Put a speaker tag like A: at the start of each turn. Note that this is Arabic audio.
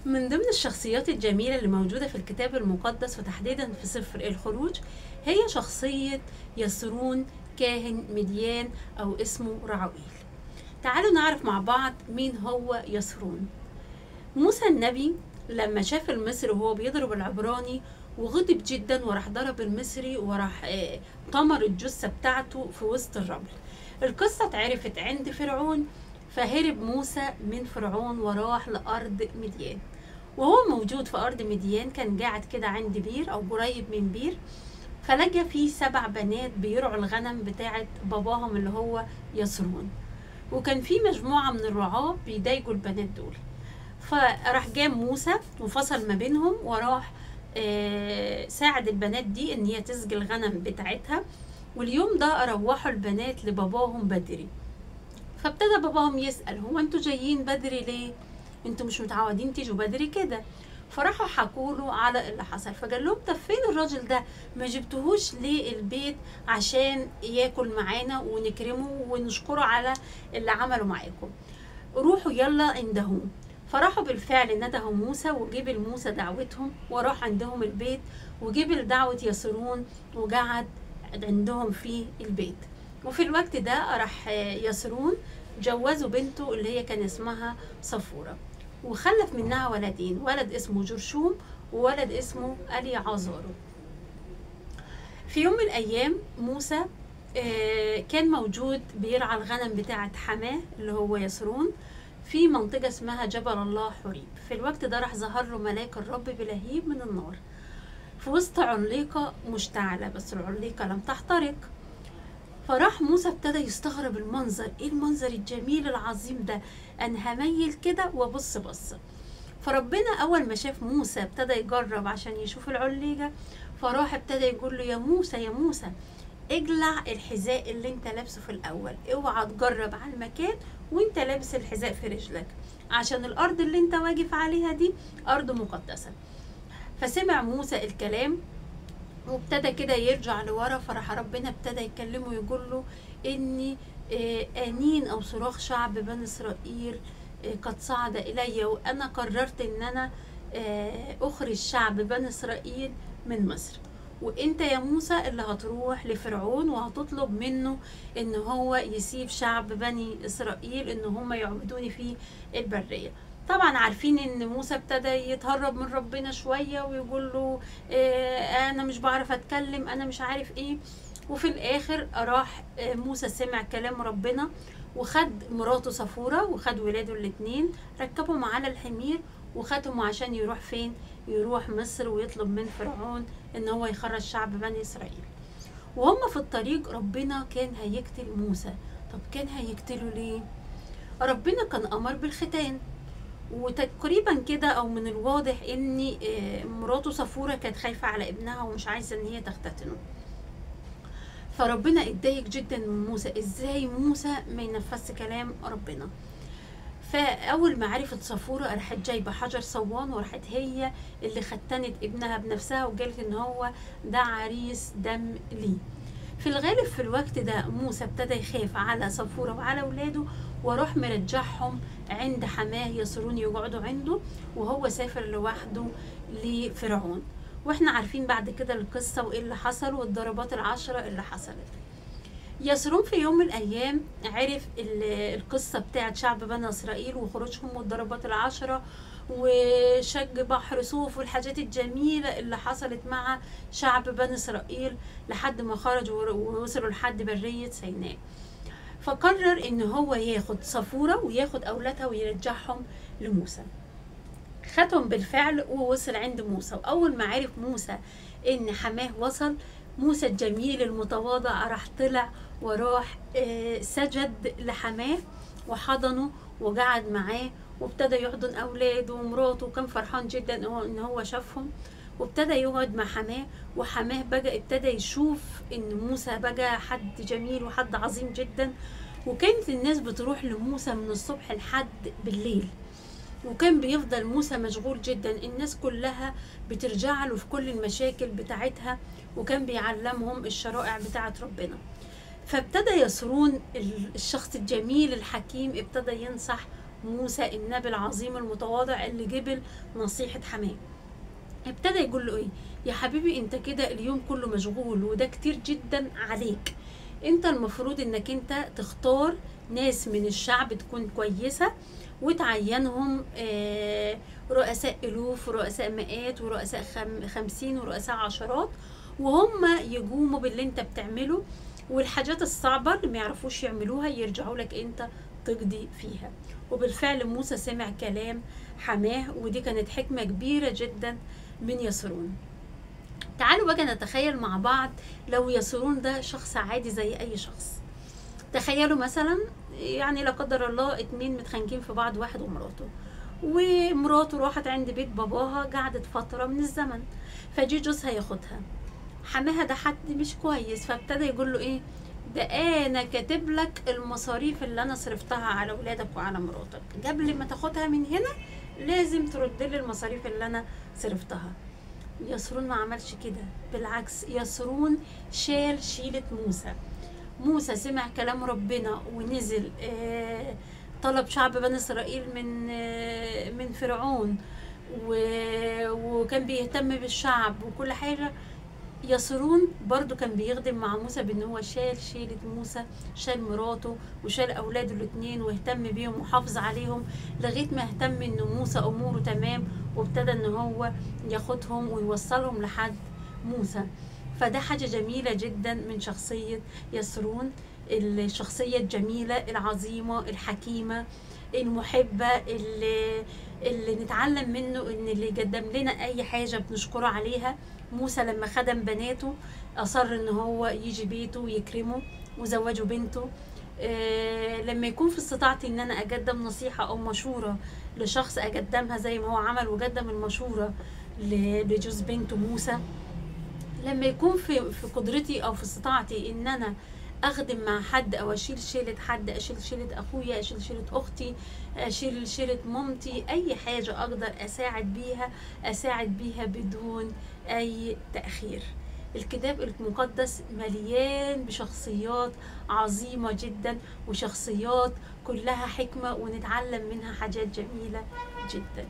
A: من ضمن الشخصيات الجميلة اللي موجودة في الكتاب المقدس وتحديدا في سفر الخروج هي شخصية يسرون كاهن مديان أو اسمه رعويل. تعالوا نعرف مع بعض مين هو يسرون. موسى النبي لما شاف المصري وهو بيضرب العبراني وغضب جدا وراح ضرب المصري وراح طمر الجثة بتاعته في وسط الرمل. القصة اتعرفت عند فرعون، فهرب موسى من فرعون وراح لأرض مديان. وهو موجود في أرض مديان كان قاعد كده عند بير أو قريب من بير، فلقى فيه 7 بنات بيرعوا الغنم بتاعت باباهم اللي هو يسرون، وكان في مجموعة من الرعاة بيضايقوا البنات دول. فراح جاب موسى وفصل ما بينهم وراح ساعد البنات دي ان هي تسقي الغنم بتاعتها. واليوم ده روحوا البنات لباباهم بدري، فابتدى باباهم يسأل هو انتوا جايين بدري ليه؟ انتوا مش متعودين تيجوا بدري كده. فراحوا حكوا له على اللي حصل، فقال لهم طب فين الراجل ده؟ ما جبتوهوش ليه البيت عشان ياكل معانا ونكرمه ونشكره على اللي عمله معاكم؟ روحوا يلا اندهوه. فراحوا بالفعل ندهوا موسى وجبل موسى دعوتهم وراح عندهم البيت وجبل دعوة يسرون وقعد عندهم في البيت. وفي الوقت ده راح يسرون جوزوا بنته اللي هي كان اسمها صفورة، وخلف منها ولدين، ولد اسمه جرشوم وولد اسمه ألي عازارو. في يوم من الأيام موسى كان موجود بيرعى الغنم بتاعة حماه اللي هو يسرون في منطقة اسمها جبل الله حريب. في الوقت ده راح ظهر له ملاك الرب بلهيب من النار في وسط عليقة مشتعلة، بس العليقة لم تحترق. فراح موسى ابتدى يستغرب المنظر، ايه المنظر الجميل العظيم ده، انا هميل كده وابص بص. فربنا اول ما شاف موسى ابتدى يجرب عشان يشوف العليقة، فراح ابتدى يقول له يا موسى يا موسى اجلع الحذاء اللي انت لابسه في الاول، اوعى تجرب على المكان وانت لابس الحذاء في رجلك، عشان الارض اللي انت واقف عليها دي ارض مقدسة. فسمع موسى الكلام وابتدى كده يرجع لورا، فراح ربنا ابتدى يكلمه يقول له اني انين او صراخ شعب بني اسرائيل قد صعد الي، وانا قررت ان انا اخرج شعب بني اسرائيل من مصر، وانت يا موسى اللي هتروح لفرعون وهتطلب منه ان هو يسيب شعب بني اسرائيل ان هم يعبدوني في البرية. طبعا عارفين ان موسى ابتدى يتهرب من ربنا شوية ويقول له انا مش بعرف اتكلم، انا مش عارف ايه. وفي الاخر راح موسى سمع كلام ربنا وخد مراته صفورة وخد ولاده الاتنين ركبهم على الحمير وخدهم عشان يروح فين؟ يروح مصر ويطلب من فرعون ان هو يخرج شعب بني اسرائيل. وهم في الطريق ربنا كان هيقتل موسى. طب كان هيقتله ليه؟ ربنا كان امر بالختان، وتقريبا كده او من الواضح ان مراته صفورة كانت خايفة على ابنها ومش عايزة ان هي تختتنه. فربنا اتضايق جدا من موسى، ازاي موسى ما ينفذش كلام ربنا. فاول ما عرفت صفورة راحت جايبه حجر صوان وراحت هي اللي ختنت ابنها بنفسها وقالت ان هو ده عريس دم ليه. في الغالب في الوقت ده موسى ابتدى يخاف على صفورة وعلى ولاده وراح مرجعهم عند حماه يسرون يقعدوا عنده، وهو سافر لوحده لفرعون. واحنا عارفين بعد كده القصة وايه اللي حصل والضربات ال10 اللي حصلت. يسرون في يوم من الايام عرف القصة بتاعت شعب بني اسرائيل وخروجهم والضربات ال10 وشج بحر صوف والحاجات الجميلة اللي حصلت مع شعب بني اسرائيل لحد ما خرجوا ووصلوا لحد برية سيناء. فقرر ان هو ياخد صفورة وياخد اولادها ويرجعهم لموسى. خدهم بالفعل ووصل عند موسى، واول ما عرف موسى ان حماه وصل، موسى الجميل المتواضع راح طلع وراح سجد لحماه وحضنه وقعد معاه وابتدى يحضن اولاده ومراته، وكان فرحان جدا ان هو شافهم، وابتدى يقعد مع حماه. وحماه بقى ابتدى يشوف ان موسى بقى حد جميل وحد عظيم جدا. وكانت الناس بتروح لموسى من الصبح لحد بالليل، وكان بيفضل موسى مشغول جدا، الناس كلها بترجع له في كل المشاكل بتاعتها، وكان بيعلمهم الشرائع بتاعت ربنا. فابتدى يسرون الشخص الجميل الحكيم ابتدى ينصح موسى النبي العظيم المتواضع اللي جبل نصيحة حماه. ابتدى يقول له ايه؟ يا حبيبي انت كده اليوم كله مشغول وده كتير جدا عليك، انت المفروض انك انت تختار ناس من الشعب تكون كويسة وتعينهم رؤساء ألوف ورؤساء مئات ورؤساء 50 ورؤساء عشرات، وهم يقوموا باللي انت بتعمله، والحاجات الصعبة اللي ما يعرفوش يعملوها يرجعوا لك انت تقضي فيها. وبالفعل موسى سمع كلام حماه، ودي كانت حكمة كبيرة جدا من يسرون. تعالوا بقى نتخيل مع بعض لو يسرون ده شخص عادي زي اي شخص. تخيلوا مثلا يعني لا قدر الله 2 متخانقين في بعض، واحد ومراته، ومراته راحت عند بيت باباها قعدت فترة من الزمن، فجي جوزها ياخدها. حماها ده حد مش كويس، فابتدى يقول له ايه؟ ده انا كاتب لك المصاريف اللي انا صرفتها على ولادك وعلى مراتك، قبل ما تاخدها من هنا لازم ترد لي المصاريف اللي انا صرفتها. يسرون ما عملش كده، بالعكس يسرون شال شيلة موسى. موسى سمع كلام ربنا ونزل طلب شعب بني اسرائيل من فرعون، وكان بيهتم بالشعب وكل حاجة. يسرون برضو كان بيخدم مع موسى بان هو شال شيلة موسى، شال مراته وشال اولاده الاتنين واهتم بيهم وحافظ عليهم لغاية ما اهتم ان موسى اموره تمام، وابتدى ان هو ياخدهم ويوصلهم لحد موسى. فده حاجة جميلة جدا من شخصية يسرون، الشخصية الجميلة العظيمة الحكيمة المحبة اللي نتعلم منه ان اللي قدم لنا اي حاجة بنشكره عليها. موسى لما خدم بناته اصر ان هو يجي بيته ويكرمه وزوجه بنته. لما يكون في استطاعتي ان انا اقدم نصيحة او مشورة لشخص اقدمها زي ما هو عمل وقدم المشورة لجوز بنته موسى. لما يكون في قدرتي او في استطاعتي ان انا اخدم مع حد او اشيل شيلة حد، اشيل شيلة اخويا، اشيل شيلة اختي، اشيل شيلة مامتي، اي حاجة اقدر اساعد بيها بدون اي تأخير. الكتاب المقدس مليان بشخصيات عظيمة جدا وشخصيات كلها حكمة ونتعلم منها حاجات جميلة جدا.